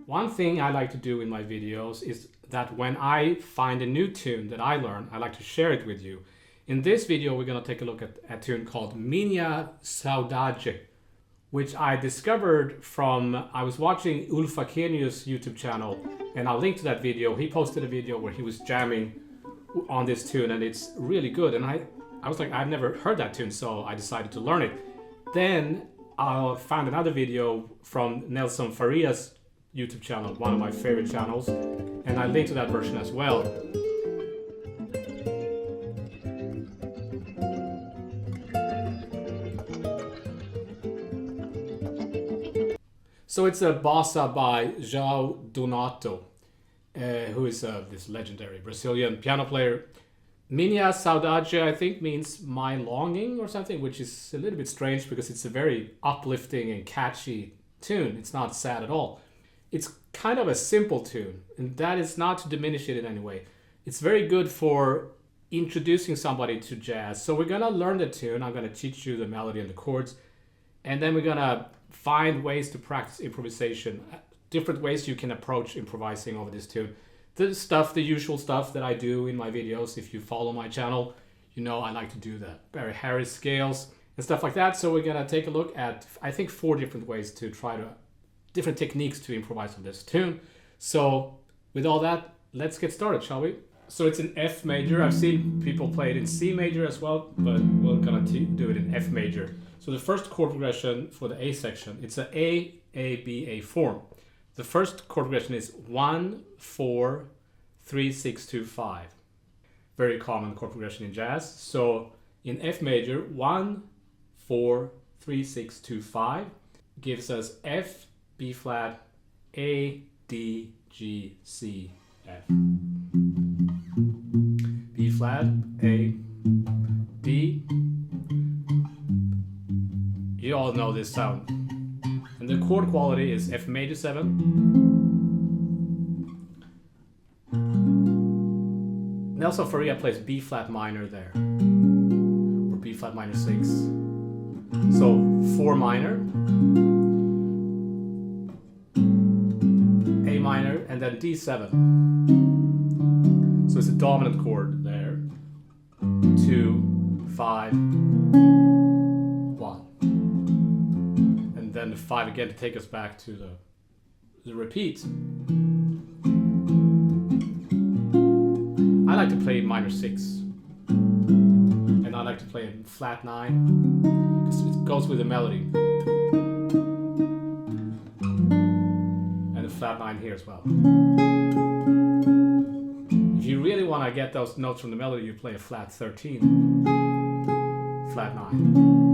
One thing I like to do in my videos is that when I find a new tune that I learn, I like to share it with you. In this video, we're going to take a look at a tune called Minha Saudade, which I discovered from, I was watching Ulfakenius' YouTube channel, and I'll link to that video. He posted a video where he was jamming on this tune, and it's really good. And I was like, I've never heard that tune, so I decided to learn it. Then I found another video from Nelson Faria's YouTube channel, one of my favorite channels, and I linked to that version as well. So it's a bossa by João Donato, who is this legendary Brazilian piano player. Minha Saudade, I think, means my longing or something, which is a little bit strange because it's a very uplifting and catchy tune. It's not sad at all. It's kind of a simple tune, and that is not to diminish it in any way. It's very good for introducing somebody to jazz. So we're gonna learn the tune. I'm gonna teach you the melody and the chords, and then we're gonna find ways to practice improvisation, different ways you can approach improvising over this tune. The usual stuff that I do in my videos. If you follow my channel, you know I like to do the Barry Harris scales and stuff like that. So we're gonna take a look at, I think, 4 different ways to try to different techniques to improvise on this tune. So with all that, let's get started, shall we? So it's in F major. I've seen people play it in C major as well, but we're gonna do it in F major. So the first chord progression for the A section, it's a A-B-A form. The first chord progression is 1, 4, 3, 6, 2, 5. Very common chord progression in jazz. So in F major, 1, 4, 3, 6, 2, 5 gives us F, B flat, A, D, G, C, F. B flat, A, D. You all know this sound. And the chord quality is F major 7. Nelson Faria plays B flat minor there, or B flat minor 6. So 4 minor, A minor, and then D7. So it's a dominant chord there. 2, 5, 1. And then the 5 again to take us back to the repeat. I like to play minor 6. And I like to play in flat 9, because it goes with the melody. Flat 9 here as well. If you really want to get those notes from the melody, you play a flat 13, flat 9.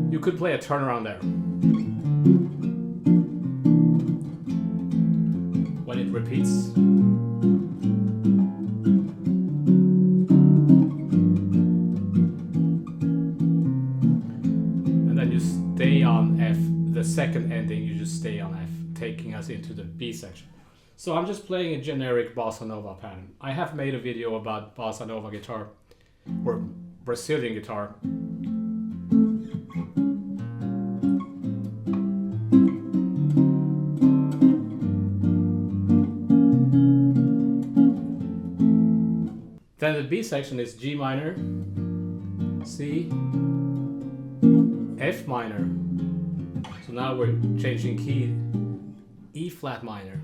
You could play a turnaround there. When it repeats. And then then you stay on F. The second ending, you just stay on F, taking us into the B section. So I'm just playing a generic bossa nova pattern. I have made a video about bossa nova guitar, or Brazilian guitar. Then the B section is G minor, C, F minor. So now we're changing key, E flat minor,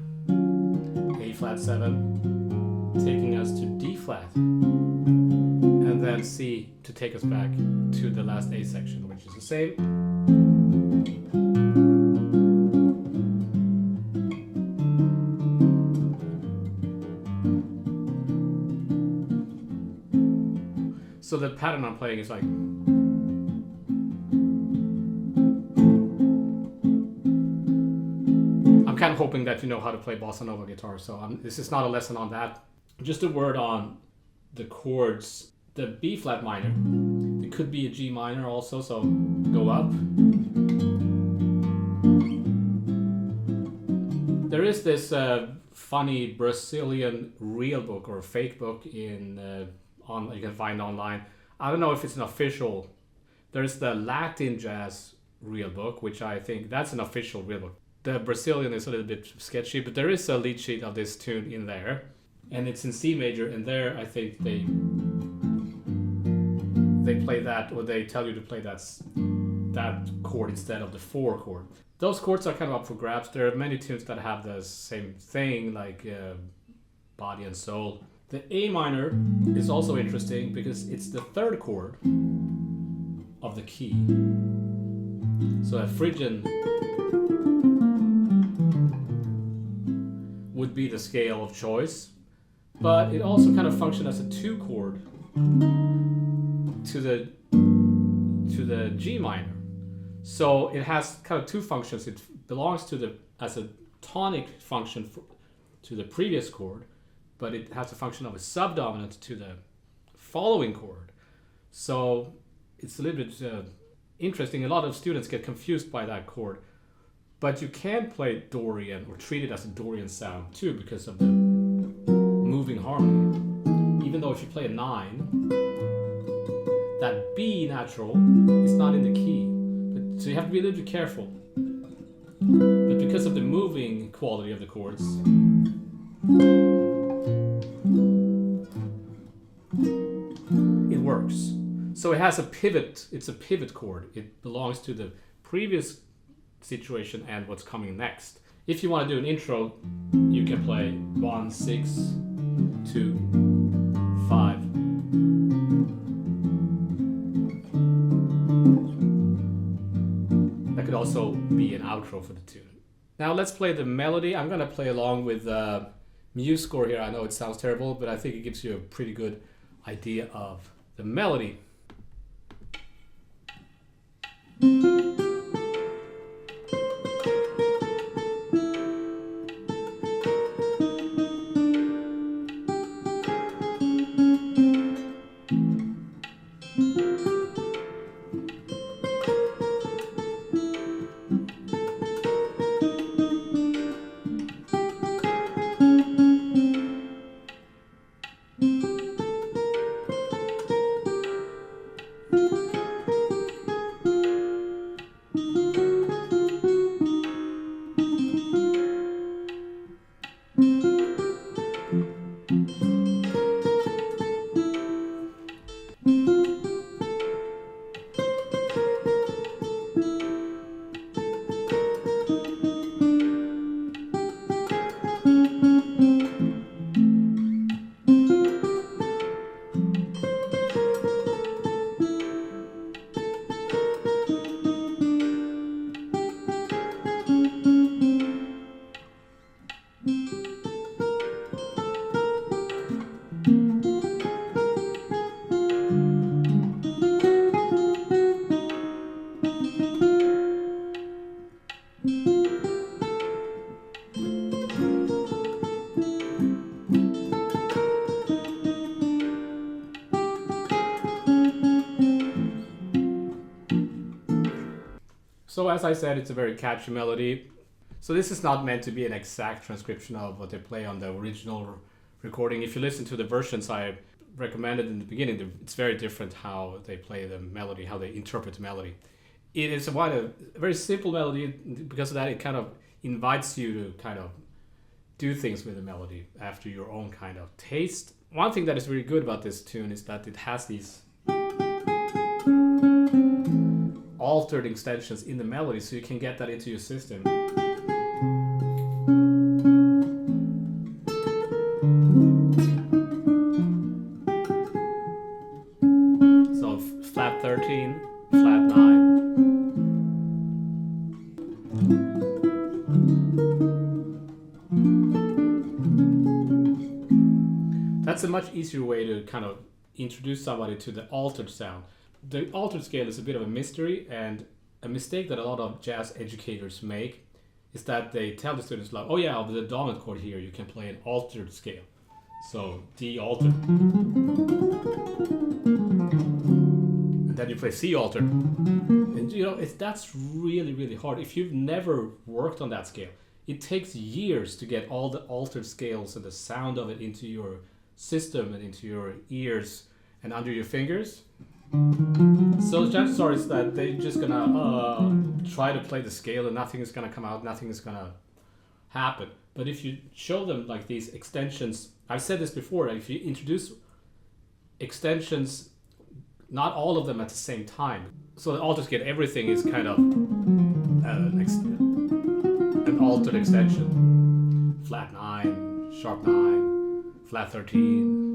A flat 7, taking us to D flat, and then C to take us back to the last A section, which is the same. So the pattern I'm playing is like, I'm kind of hoping that you know how to play bossa nova guitar, so this is not a lesson on that. Just a word on the chords. The B flat minor, it could be a G minor also, so go up. There is this funny Brazilian real book or fake book you can find online. I don't know if it's an official. There's the Latin jazz real book, which I think that's an official real book. The Brazilian is a little bit sketchy, but there is a lead sheet of this tune in there, and it's in C major. And there, I think they play that, or they tell you to play that chord instead of the 4 chord. Those chords are kind of up for grabs. There are many tunes that have the same thing, like Body and Soul. The A minor is also interesting because it's the 3rd chord of the key. So a Phrygian would be the scale of choice, but it also kind of functions as a 2 chord to the G minor. So it has kind of 2 functions. It belongs to as a tonic function to the previous chord, but it has a function of a subdominant to the following chord. So it's a little bit interesting. A lot of students get confused by that chord, but you can play Dorian or treat it as a Dorian sound too because of the moving harmony. Even though if you play a 9, that B natural is not in the key. So you have to be a little bit careful. But because of the moving quality of the chords, it works. So it has a pivot. It's a pivot chord. It belongs to the previous situation and what's coming next. If you want to do an intro, you can play 1, 6, 2, 5. That could also be an outro for the tune. Now let's play the melody. I'm going to play along with Muse score here. I know it sounds terrible, but I think it gives you a pretty good idea of the melody. So as I said, it's a very catchy melody. So this is not meant to be an exact transcription of what they play on the original recording. If you listen to the versions I recommended in the beginning, it's very different how they play the melody, how they interpret the melody. It is a very simple melody. Because of that, it kind of invites you to kind of do things with the melody after your own kind of taste. One thing that is really good about this tune is that it has these altered extensions in the melody, so you can get that into your system. So flat 13, flat 9. That's a much easier way to kind of introduce somebody to the altered sound. The altered scale is a bit of a mystery, and a mistake that a lot of jazz educators make is that they tell the students like, oh yeah, with the dominant chord here you can play an altered scale. So D altered. And then you play C altered. And you know, that's really, really hard. If you've never worked on that scale, it takes years to get all the altered scales and the sound of it into your system and into your ears and under your fingers. So the chances are is that they're just gonna try to play the scale and nothing is gonna come out, nothing is gonna happen. But if you show them like these extensions, I've said this before, if you introduce extensions, not all of them at the same time, so the altered scale, everything is kind of an altered extension. Flat 9, sharp 9, flat 13,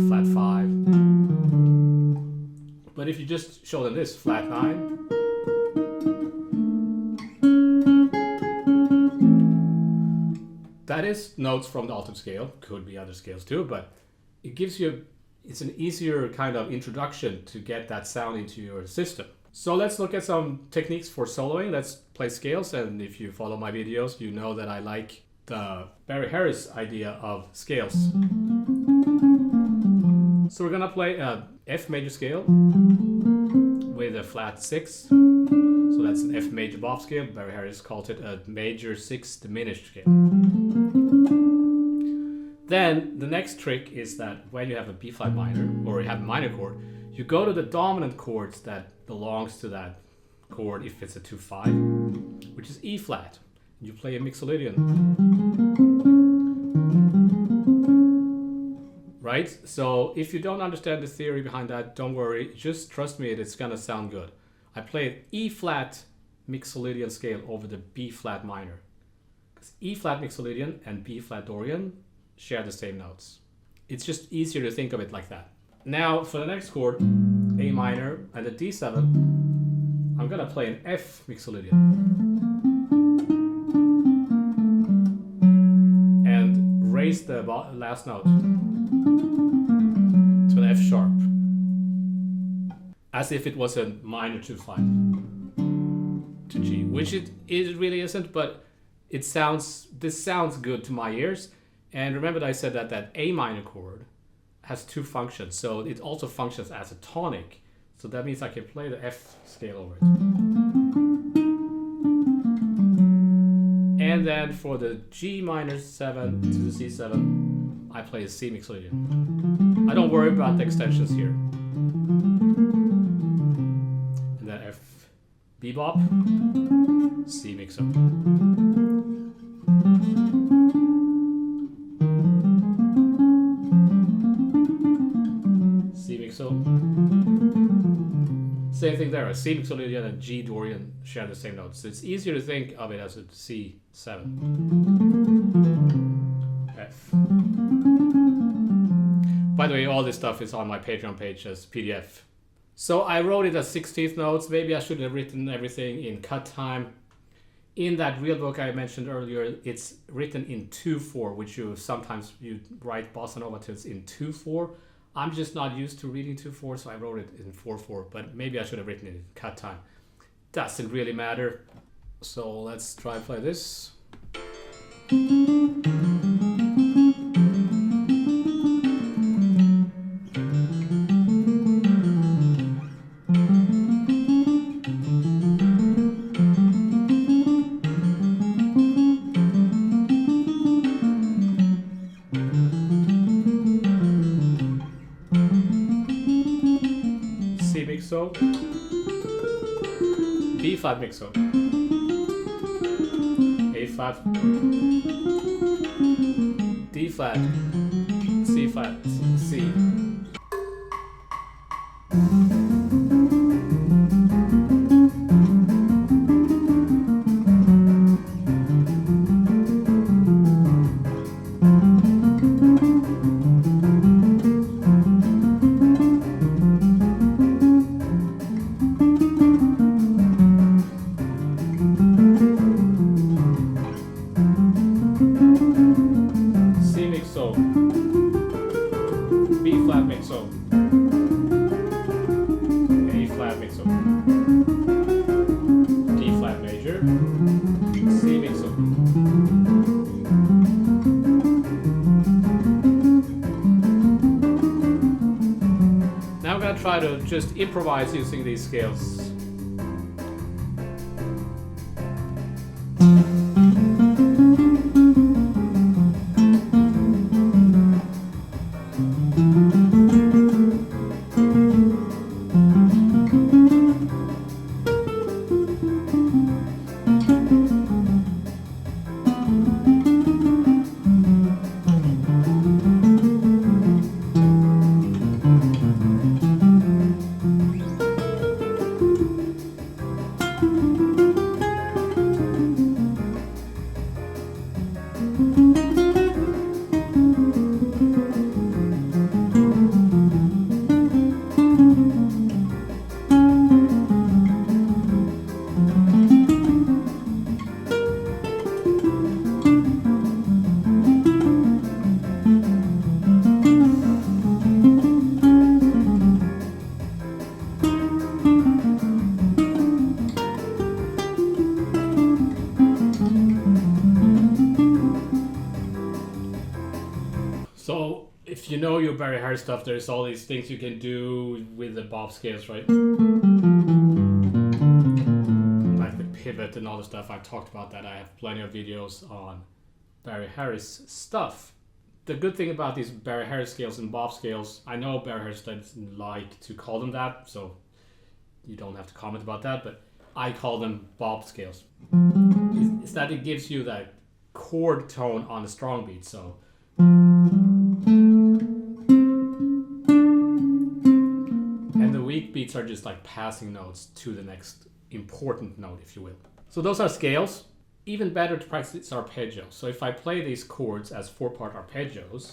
flat 5. But if you just show them this, flat 9, that is notes from the altered scale, could be other scales too, but it gives you, it's an easier kind of introduction to get that sound into your system. So let's look at some techniques for soloing. Let's play scales, and if you follow my videos, you know that I like the Barry Harris idea of scales. So we're gonna play a F major scale with a flat 6. So that's an F major bob scale. Barry Harris called it a major 6 diminished scale. Then the next trick is that when you have a B flat minor or you have a minor chord, you go to the dominant chords that belongs to that chord if it's a 2-5, which is E flat. You play a mixolydian. Right? So if you don't understand the theory behind that, don't worry. Just trust me, it's gonna sound good. I played E flat mixolydian scale over the B flat minor. Because E flat mixolydian and B flat Dorian share the same notes. It's just easier to think of it like that. Now for the next chord, A minor and the D7, I'm gonna play an F mixolydian. And raise the last note to an F sharp. As if it was a minor 2-5 to G, which it really isn't, but this sounds good to my ears. And remember that I said that A minor chord has 2 functions, so it also functions as a tonic. So that means I can play the F scale over it. And then for the G minor 7 to the C7, I play a C mixolydian. I don't worry about the extensions here. And then F bebop, C mixo. C mixo. Same thing there, a C mixolydian and G Dorian share the same notes. So it's easier to think of it as a C7. F. By the way, all this stuff is on my Patreon page as PDF. So I wrote it as 16th notes. Maybe I should have written everything in cut time. In that real book I mentioned earlier, it's written in 2/4, which sometimes you write bossa nova tunes in 2/4. I'm just not used to reading 2/4, so I wrote it in 4/4, but maybe I should have written it in cut time. Doesn't really matter. So let's try and play this. mixo, B flat mixo, A flat, D flat, C flat, C. Try to just improvise using these scales. So if you know your Barry Harris stuff, there's all these things you can do with the bob scales, right? Like the pivot and all the stuff. I've talked about that. I have plenty of videos on Barry Harris stuff. The good thing about these Barry Harris scales and bob scales, I know Barry Harris doesn't like to call them that, so you don't have to comment about that, but I call them bob scales. Is that it gives you that chord tone on a strong beat, so and the weak beats are just like passing notes to the next important note, if you will. So those are scales. Even better to practice arpeggios. So if I play these chords as 4-part arpeggios,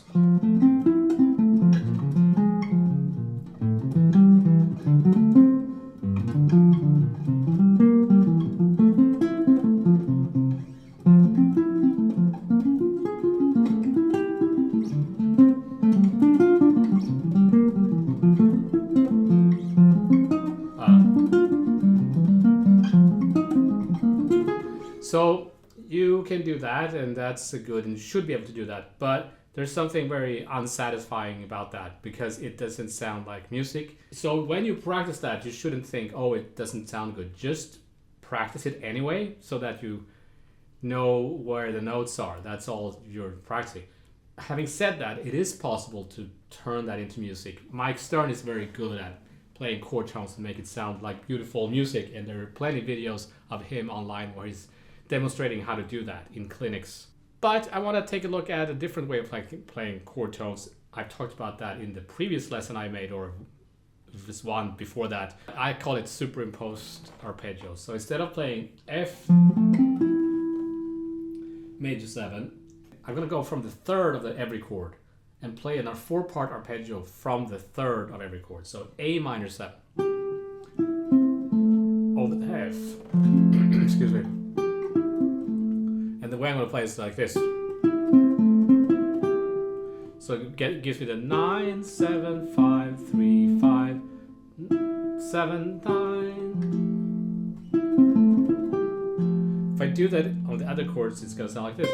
so you can do that, and that's good, and you should be able to do that. But there's something very unsatisfying about that because it doesn't sound like music. So when you practice that, you shouldn't think, oh, it doesn't sound good. Just practice it anyway so that you know where the notes are. That's all you're practicing. Having said that, it is possible to turn that into music. Mike Stern is very good at playing chord tones and make it sound like beautiful music, and there are plenty of videos of him online where he's demonstrating how to do that in clinics. But I want to take a look at a different way of playing chord tones. I've talked about that in the previous lesson I made, or this one before that. I call it superimposed arpeggios. So instead of playing F major 7, I'm going to go from the third of every chord and play a 4-part arpeggio from the third of every chord. So A minor 7 over the F. Excuse me. And the way I'm going to play is like this. So it gives me the 9, 7, 5, 3, 5, 7, 9. If I do that on the other chords, it's going to sound like this.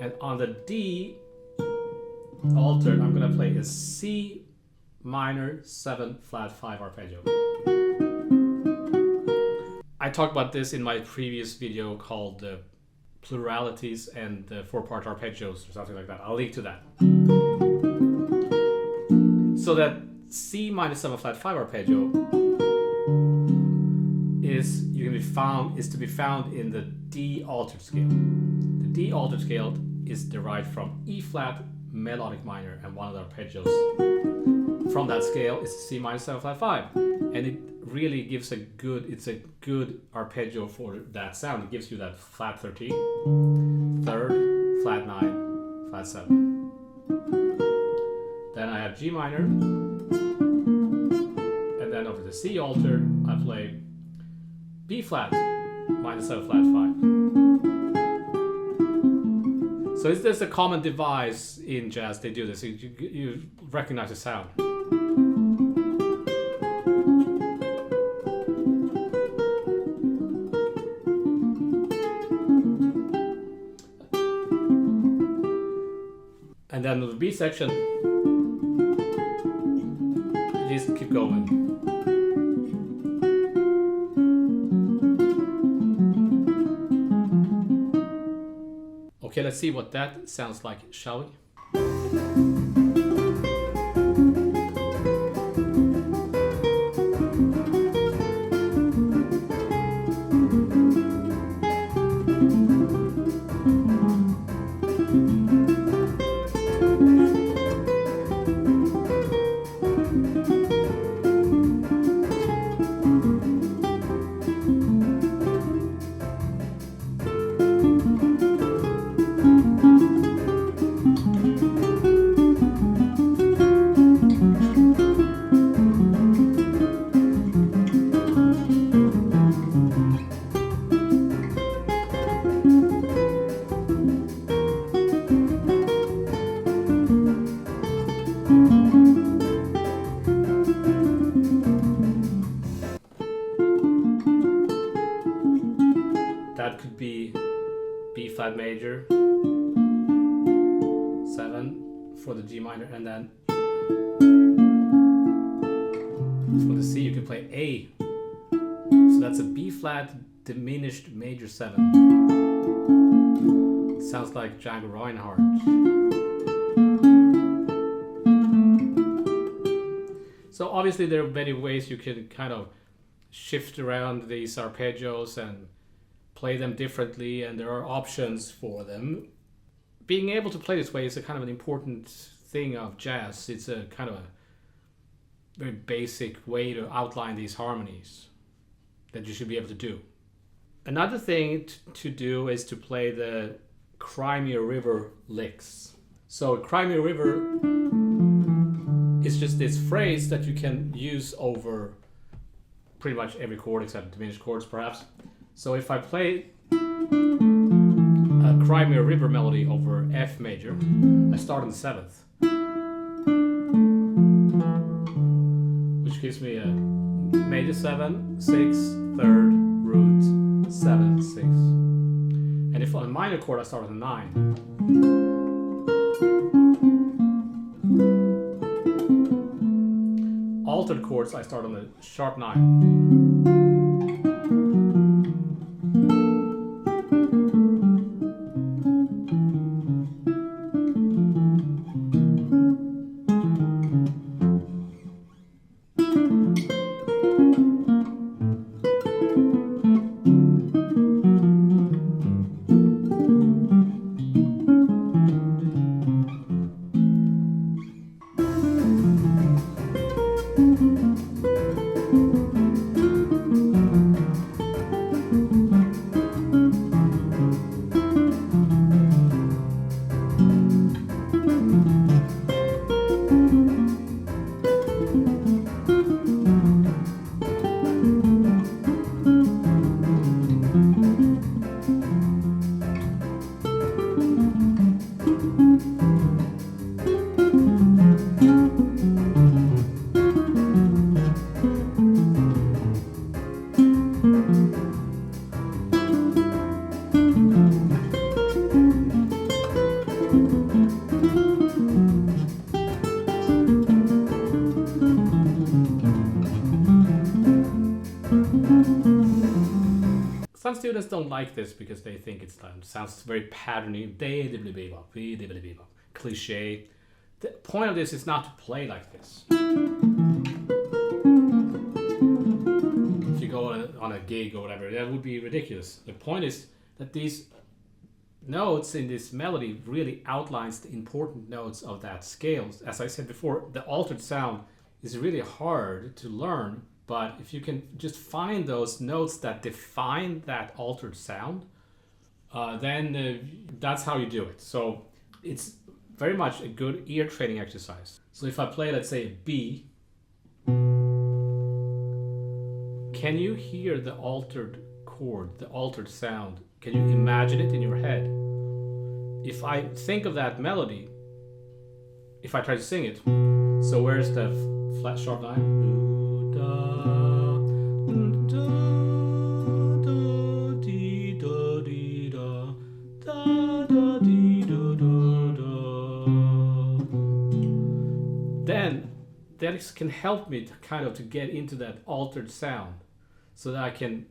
And on the D altered, I'm going to play a C minor 7 flat 5 arpeggio. I talked about this in my previous video called Pluralities and the 4-part arpeggios or something like that. I'll link to that. So that C minor 7 flat 5 arpeggio is to be found in the D altered scale. The D altered scale is derived from E flat melodic minor, and one of the arpeggios from that scale is C minor 7 flat 5, and it really gives a good arpeggio for that sound. It gives you that flat 13, third, flat 9, flat 7. Then I have G minor, and then over the C altered I play B flat minor 7 flat 5. So there's a common device in jazz. They do this. You recognize the sound. And then with the B section, you just keep going. Okay, let's see what that sounds like, shall we? That could be B flat major, 7 for the G minor, and then for the C you can play A. So that's a B flat diminished major 7. It sounds like Django Reinhardt. So obviously there are many ways you can kind of shift around these arpeggios and play them differently, and there are options for them. Being able to play this way is a kind of an important thing of jazz. It's a kind of a very basic way to outline these harmonies that you should be able to do. Another thing to do is to play the Crimea River licks. So Crimea River is just this phrase that you can use over pretty much every chord except diminished chords perhaps. So if I play a Crimea River melody over F major, I start on the 7th, which gives me a major 7, 6, 3rd, root, 7, 6. And if on a minor chord I start on the 9. Altered chords I start on the sharp 9. Some students don't like this because they think it sounds very patterny, cliche. The point of this is not to play like this. If you go on a gig or whatever, that would be ridiculous. The point is that these notes in this melody really outlines the important notes of that scale. As I said before, the altered sound is really hard to learn, but if you can just find those notes that define that altered sound, then that's how you do it. So it's very much a good ear training exercise. So if I play, let's say, a B, can you hear the altered chord, the altered sound? Can you imagine it in your head? If I think of that melody, if I try to sing it, so where's the flat sharp 9? Then that can help me to kind of to get into that altered sound so that I can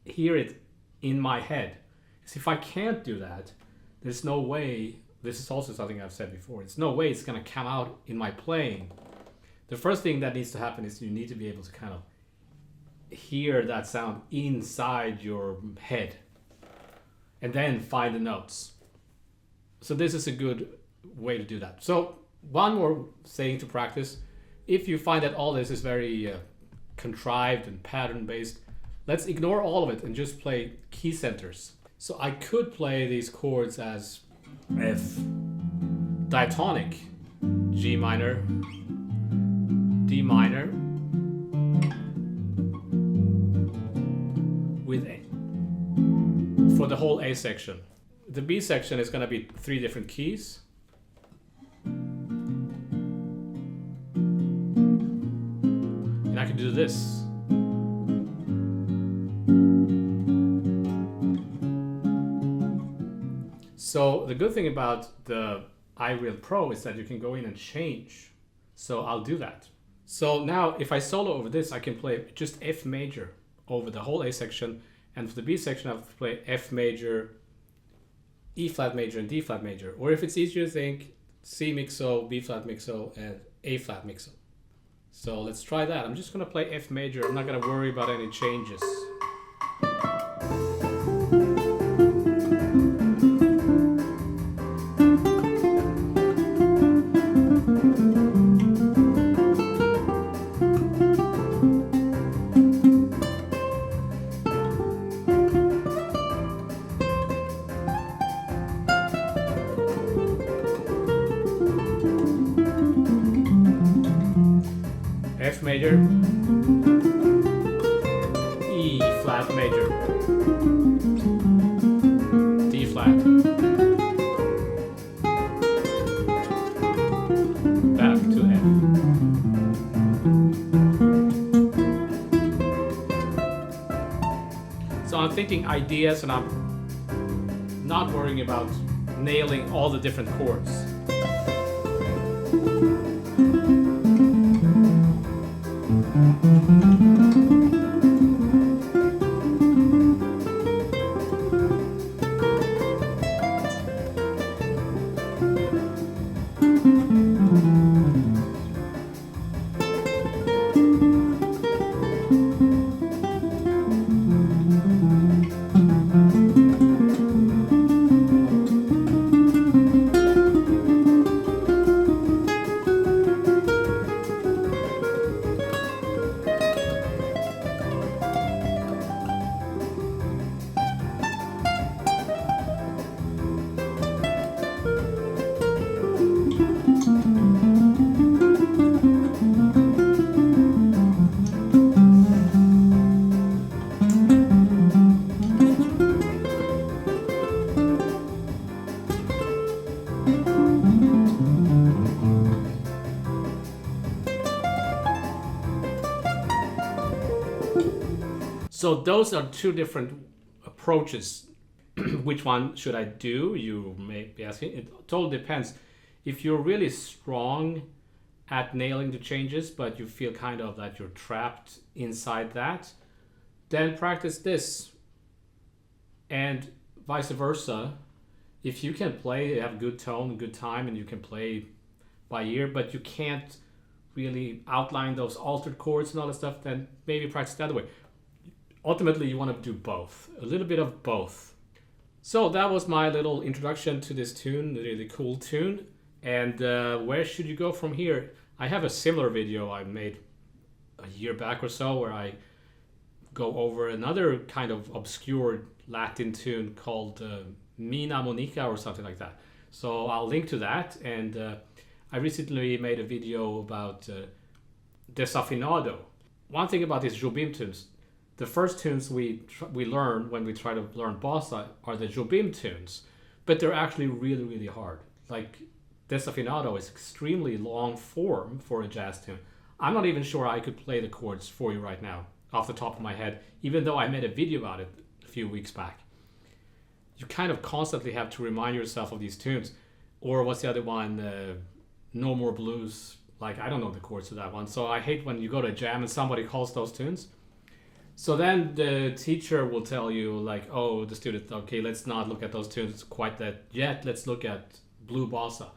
hear it in my head. Because if I can't do that, there's no way, this is also something I've said before, there's no way it's going to come out in my playing. The first thing that needs to happen is you need to be able to kind of hear that sound inside your head and then find the notes. So this is a good way to do that. So one more thing to practice. If you find that all this is very contrived and pattern based, let's ignore all of it and just play key centers. So I could play these chords as F diatonic, G minor, D minor, with A for the whole A section. The B section is going to be 3 different keys. And I can do this. So the good thing about the iReal Pro is that you can go in and change. So I'll do that. So now if I solo over this, I can play just F major over the whole A section. And for the B section, I have to play F major, E flat major, and D flat major. Or if it's easier to think, C mixo, B flat mixo, and A flat mixo. So let's try that. I'm just going to play F major. I'm not going to worry about any changes. F major, E flat major, D flat, back to F. So I'm thinking ideas and I'm not worrying about nailing all the different chords. So those are 2 different approaches. Which one should I do? You may be asking. It totally depends. If you're really strong at nailing the changes, but you feel kind of that you're trapped inside that, then practice this. And vice versa. If you can play, you have good tone, good time, and you can play by ear, but you can't really outline those altered chords and all that stuff, then maybe practice the other way. Ultimately, you want to do both, a little bit of both. So that was my little introduction to this tune, the really cool tune. And where should you go from here? I have a similar video I made a year back or so where I go over another kind of obscure Latin tune called Mina Monica or something like that. So I'll link to that. And I recently made a video about Desafinado. One thing about these Jobim tunes, the first tunes we learn when we try to learn bossa are the Jobim tunes, but they're actually really, really hard. Like Desafinado is extremely long form for a jazz tune. I'm not even sure I could play the chords for you right now off the top of my head, even though I made a video about it a few weeks back. You kind of constantly have to remind yourself of these tunes. Or what's the other one? No More Blues. Like, I don't know the chords to that one. So I hate when you go to a jam and somebody calls those tunes. So then the teacher will tell you, like, oh, the student, okay, let's not look at those tunes quite that yet. Let's look at Blue Bossa,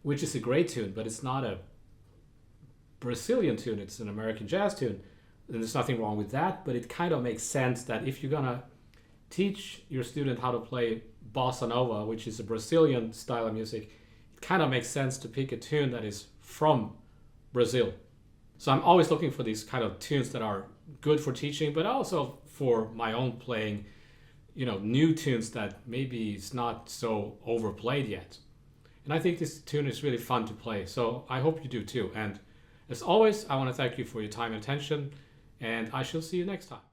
which is a great tune, but it's not a Brazilian tune. It's an American jazz tune. And there's nothing wrong with that, but it kind of makes sense that if you're gonna teach your student how to play bossa nova, which is a Brazilian style of music, it kind of makes sense to pick a tune that is from Brazil. So I'm always looking for these kind of tunes that are good for teaching, but also for my own playing, new tunes that maybe it's not so overplayed yet. And I think this tune is really fun to play, so I hope you do too. And as always, I want to thank you for your time and attention, and I shall see you next time.